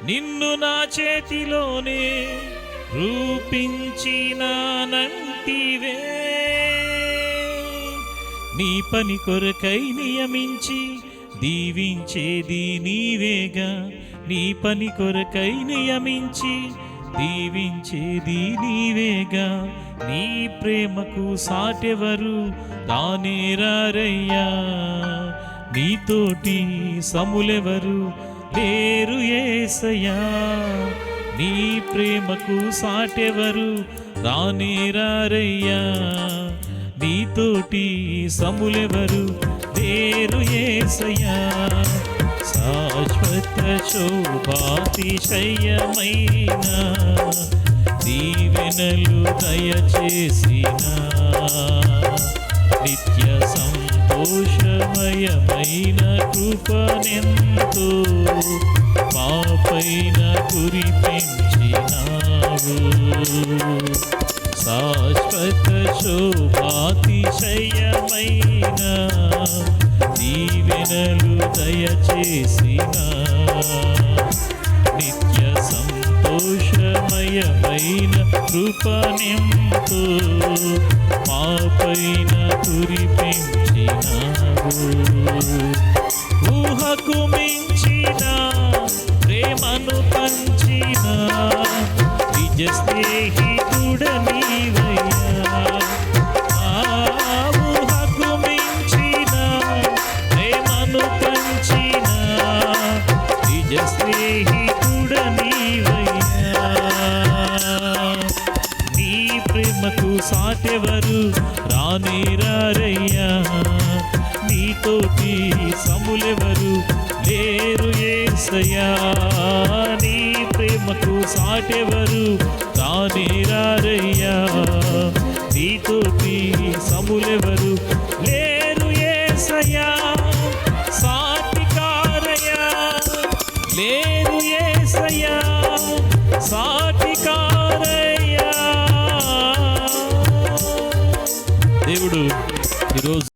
నిన్ను నా చేతిలోనే రూపించినానంటివే. నీ పని కొరకై నియమించి దీవించేది నీవేగా. నీ పని కొరకై నియమించి దీవించేది నీవేగా. నీ ప్రేమకు సాటెవరు రానేరారయ్యా. నీతోటి సములెవరు లేరు యేసయ్యా. నీ ప్రేమకు సాటెవరు రానేరారయ్యా. నీతోటి సములెవరు లేరు యేసయ్యా. శాశ్వత శోభాతిశయమైన దీవెనలు దయచేసిన నిత్య సంతోషమయమైన కృపనెంతో మాపైన కురిపించినావు. శాశ్వత శోభాతిశయమైన దీవెనలు దయచేసిన నిత్య సంతోషమయమైన కృపనెంతో మాపైన కురిపించినావు. ఊహకు మించిన ప్రేమను పంచిన నిజ స్నేహితుడ నీవయ్యా. ఊహకు మించిన ప్రేమను పంచిన నిజ స్నేహితుడ నీవయ్యా. నీ ప్రేమకు సాటెవరు రానేరారయ్యా. నీతోటి సములెవరు లేరు యేసయ్యా. నీ ప్రేమకు సాటెవరు రానేరారయ్యా. నీతోటి సములెవరు లేరు యేసయ్యా. సాటికారయ్యా లేరు యేసయ్యా. సాటికారయ్యా. దేవుడు ఈరోజు